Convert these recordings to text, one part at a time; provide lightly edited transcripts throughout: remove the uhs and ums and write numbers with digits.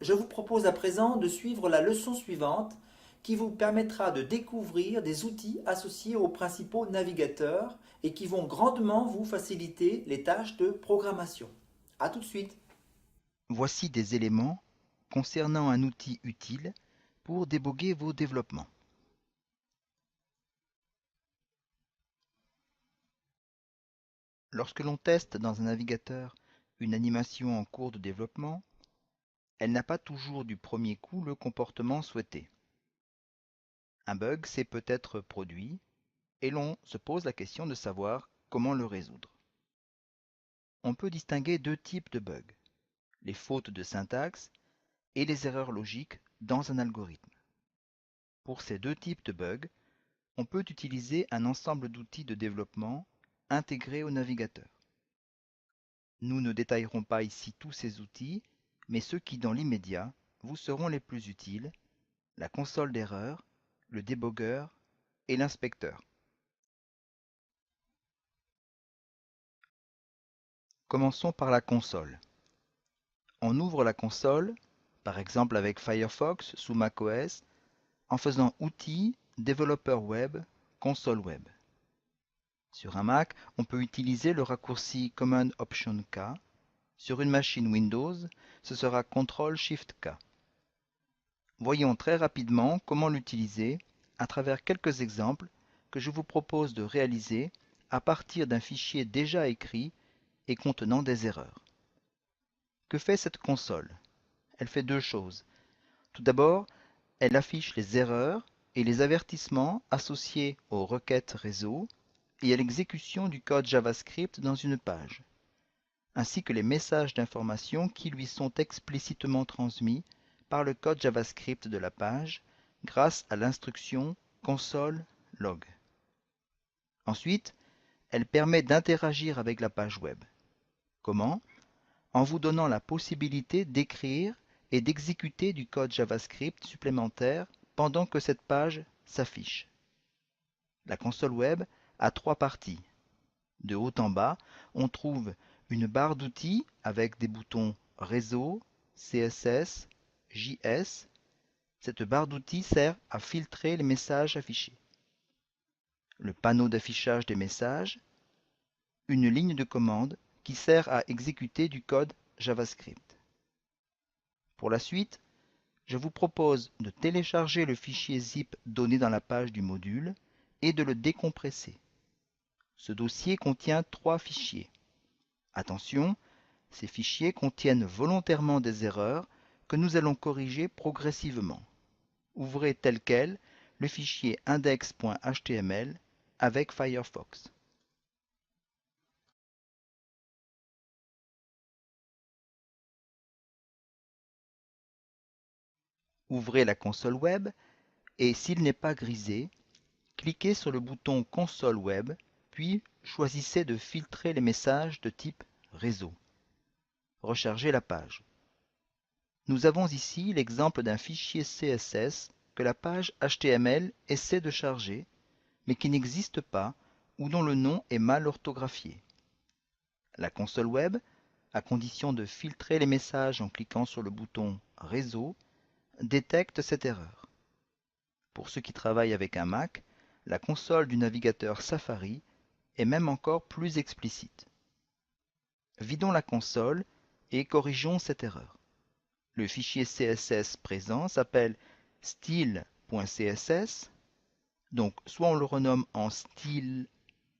Je vous propose à présent de suivre la leçon suivante qui vous permettra de découvrir des outils associés aux principaux navigateurs et qui vont grandement vous faciliter les tâches de programmation. A tout de suite. Voici des éléments concernant un outil utile pour déboguer vos développements. Lorsque l'on teste dans un navigateur une animation en cours de développement, elle n'a pas toujours du premier coup le comportement souhaité. Un bug s'est peut-être produit et l'on se pose la question de savoir comment le résoudre. On peut distinguer deux types de bugs, les fautes de syntaxe et les erreurs logiques dans un algorithme. Pour ces deux types de bugs, on peut utiliser un ensemble d'outils de développement intégrés au navigateur. Nous ne détaillerons pas ici tous ces outils, mais ceux qui dans l'immédiat vous seront les plus utiles, la console d'erreur, le débogueur et l'inspecteur. Commençons par la console. On ouvre la console, par exemple avec Firefox sous macOS, en faisant Outils, Développeur web, Console web. Sur un Mac, on peut utiliser le raccourci Command-Option-K. Sur une machine Windows, ce sera Ctrl-Shift-K. Voyons très rapidement comment l'utiliser à travers quelques exemples que je vous propose de réaliser à partir d'un fichier déjà écrit et contenant des erreurs. Que fait cette console? Elle fait deux choses. Tout d'abord, elle affiche les erreurs et les avertissements associés aux requêtes réseau et à l'exécution du code JavaScript dans une page, ainsi que les messages d'information qui lui sont explicitement transmis par le code JavaScript de la page grâce à l'instruction console log. Ensuite, elle permet d'interagir avec la page web. Comment? En vous donnant la possibilité d'écrire et d'exécuter du code JavaScript supplémentaire pendant que cette page s'affiche. La console web a trois parties. De haut en bas, on trouve une barre d'outils avec des boutons Réseau, CSS, JS. Cette barre d'outils sert à filtrer les messages affichés. Le panneau d'affichage des messages, une ligne de commande qui sert à exécuter du code JavaScript. Pour la suite, je vous propose de télécharger le fichier zip donné dans la page du module et de le décompresser. Ce dossier contient trois fichiers. Attention, ces fichiers contiennent volontairement des erreurs que nous allons corriger progressivement. Ouvrez tel quel le fichier index.html avec Firefox. Ouvrez la console web et s'il n'est pas grisé, cliquez sur le bouton Console web, puis choisissez de filtrer les messages de type réseau. Rechargez la page. Nous avons ici l'exemple d'un fichier CSS que la page HTML essaie de charger, mais qui n'existe pas ou dont le nom est mal orthographié. La console web, à condition de filtrer les messages en cliquant sur le bouton Réseau, détecte cette erreur. Pour ceux qui travaillent avec un Mac, la console du navigateur Safari est même encore plus explicite. Vidons la console et corrigeons cette erreur. Le fichier CSS présent s'appelle style.css, donc soit on le renomme en style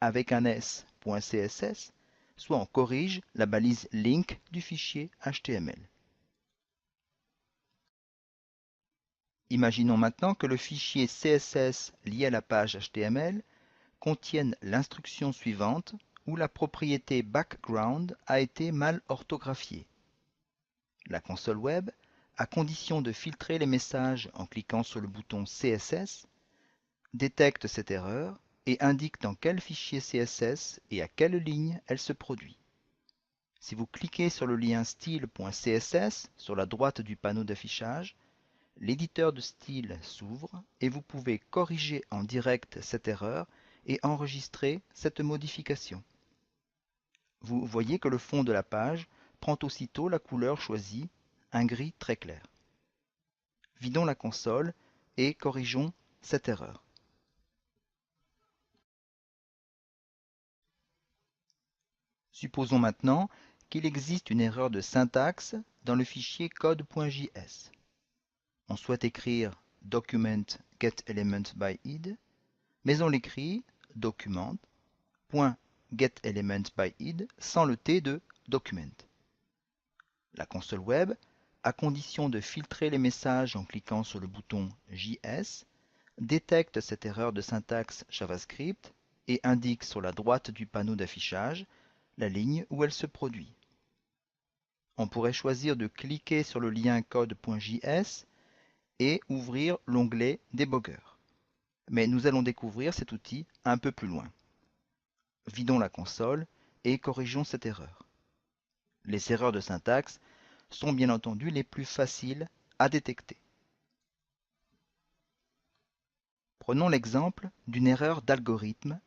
avec un s.css, soit on corrige la balise link du fichier HTML. Imaginons maintenant que le fichier CSS lié à la page HTML contienne l'instruction suivante où la propriété background a été mal orthographiée. La console web, à condition de filtrer les messages en cliquant sur le bouton CSS, détecte cette erreur et indique dans quel fichier CSS et à quelle ligne elle se produit. Si vous cliquez sur le lien style.css sur la droite du panneau d'affichage, l'éditeur de style s'ouvre et vous pouvez corriger en direct cette erreur et enregistrer cette modification. Vous voyez que le fond de la page prend aussitôt la couleur choisie, un gris très clair. Vidons la console et corrigeons cette erreur. Supposons maintenant qu'il existe une erreur de syntaxe dans le fichier code.js. On souhaite écrire document getElementById, mais on l'écrit document.getElementById sans le T de document. La console web, à condition de filtrer les messages en cliquant sur le bouton JS, détecte cette erreur de syntaxe JavaScript et indique sur la droite du panneau d'affichage la ligne où elle se produit. On pourrait choisir de cliquer sur le lien code.js et ouvrir l'onglet Debugger. Mais nous allons découvrir cet outil un peu plus loin. Vidons la console et corrigeons cette erreur. Les erreurs de syntaxe sont bien entendu les plus faciles à détecter. Prenons l'exemple d'une erreur d'algorithme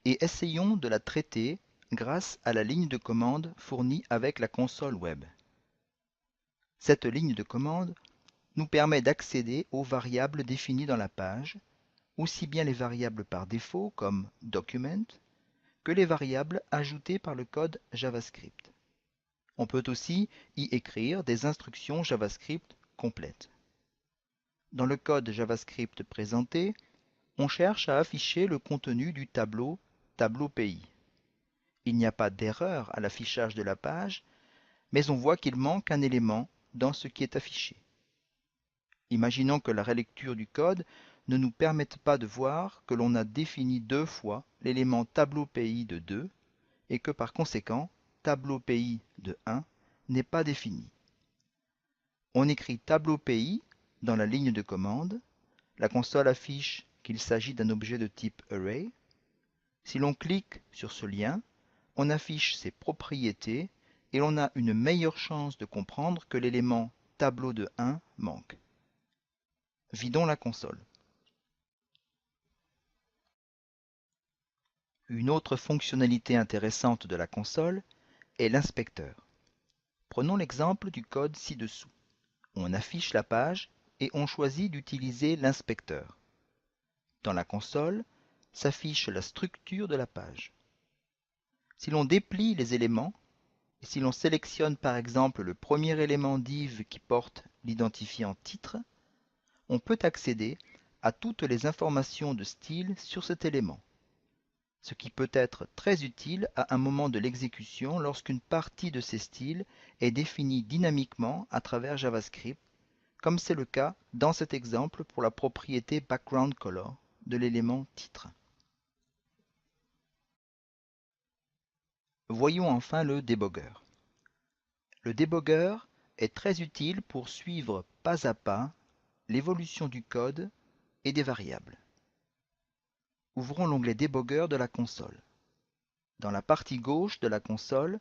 et essayons de la traiter grâce à la ligne de commande fournie avec la console web. Cette ligne de commande nous permet d'accéder aux variables définies dans la page, aussi bien les variables par défaut comme document que les variables ajoutées par le code JavaScript. On peut aussi y écrire des instructions JavaScript complètes. Dans le code JavaScript présenté, on cherche à afficher le contenu du tableau pays. Il n'y a pas d'erreur à l'affichage de la page, mais on voit qu'il manque un élément dans ce qui est affiché. Imaginons que la relecture du code ne nous permette pas de voir que l'on a défini deux fois l'élément tableau pays de 2 et que par conséquent, tableau pays de 1 n'est pas défini. On écrit tableau pays dans la ligne de commande. La console affiche qu'il s'agit d'un objet de type array. Si l'on clique sur ce lien, on affiche ses propriétés et l'on a une meilleure chance de comprendre que l'élément tableau de 1 manque. Vidons la console. Une autre fonctionnalité intéressante de la console est l'inspecteur. Prenons l'exemple du code ci-dessous. On affiche la page et on choisit d'utiliser l'inspecteur. Dans la console, s'affiche la structure de la page. Si l'on déplie les éléments, et si l'on sélectionne par exemple le premier élément div qui porte l'identifiant titre, on peut accéder à toutes les informations de style sur cet élément, ce qui peut être très utile à un moment de l'exécution lorsqu'une partie de ces styles est définie dynamiquement à travers JavaScript, comme c'est le cas dans cet exemple pour la propriété background color de l'élément titre. Voyons enfin le débogueur. Le débogueur est très utile pour suivre pas à pas l'évolution du code et des variables. Ouvrons l'onglet débogueur de la console. Dans la partie gauche de la console,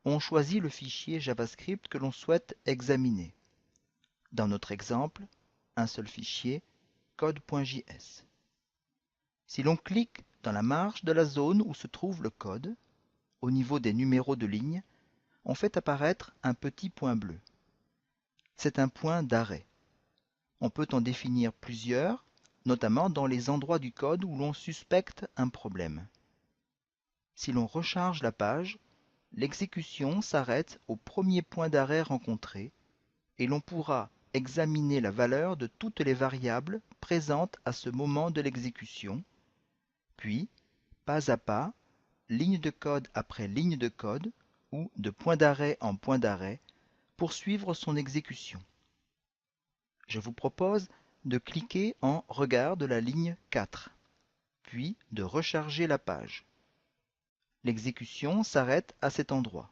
on choisit le fichier JavaScript que l'on souhaite examiner. Dans notre exemple, un seul fichier, code.js. Si l'on clique dans la marge de la zone où se trouve le code, au niveau des numéros de ligne, on fait apparaître un petit point bleu. C'est un point d'arrêt. On peut en définir plusieurs, notamment dans les endroits du code où l'on suspecte un problème. Si l'on recharge la page, l'exécution s'arrête au premier point d'arrêt rencontré et l'on pourra examiner la valeur de toutes les variables présentes à ce moment de l'exécution, puis, pas à pas, ligne de code après ligne de code ou de point d'arrêt en point d'arrêt, poursuivre son exécution. Je vous propose de cliquer en regard de la ligne 4, puis de recharger la page. L'exécution s'arrête à cet endroit.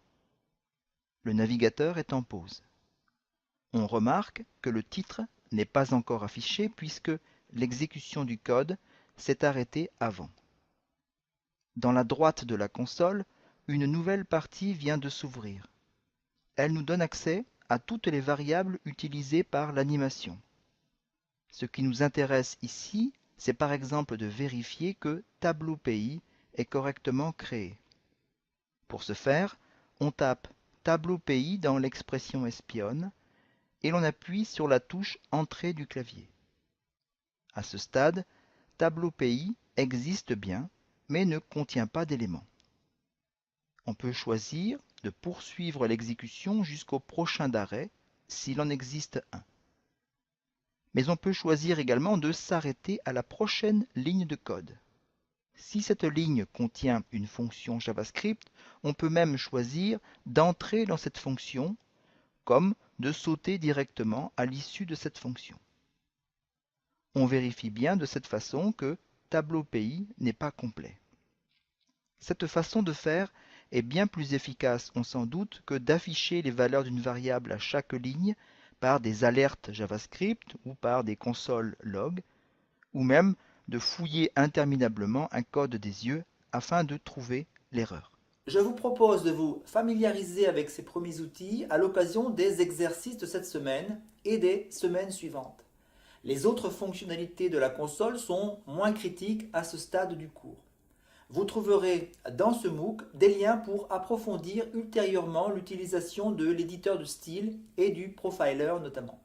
Le navigateur est en pause. On remarque que le titre n'est pas encore affiché puisque l'exécution du code s'est arrêtée avant. Dans la droite de la console, une nouvelle partie vient de s'ouvrir. Elle nous donne accès à toutes les variables utilisées par l'animation. Ce qui nous intéresse ici, c'est par exemple de vérifier que tableau pays est correctement créé. Pour ce faire, on tape tableau pays dans l'expression espionne et l'on appuie sur la touche Entrée du clavier. À ce stade, Tableau Pays existe bien, mais ne contient pas d'éléments. On peut choisir de poursuivre l'exécution jusqu'au prochain arrêt, s'il en existe un. Mais on peut choisir également de s'arrêter à la prochaine ligne de code. Si cette ligne contient une fonction JavaScript, on peut même choisir d'entrer dans cette fonction, comme de sauter directement à l'issue de cette fonction. On vérifie bien de cette façon que Tableau Pays n'est pas complet. Cette façon de faire est bien plus efficace, on s'en doute, que d'afficher les valeurs d'une variable à chaque ligne par des alertes JavaScript ou par des consoles log, ou même de fouiller interminablement un code des yeux afin de trouver l'erreur. Je vous propose de vous familiariser avec ces premiers outils à l'occasion des exercices de cette semaine et des semaines suivantes. Les autres fonctionnalités de la console sont moins critiques à ce stade du cours. Vous trouverez dans ce MOOC des liens pour approfondir ultérieurement l'utilisation de l'éditeur de style et du profiler notamment.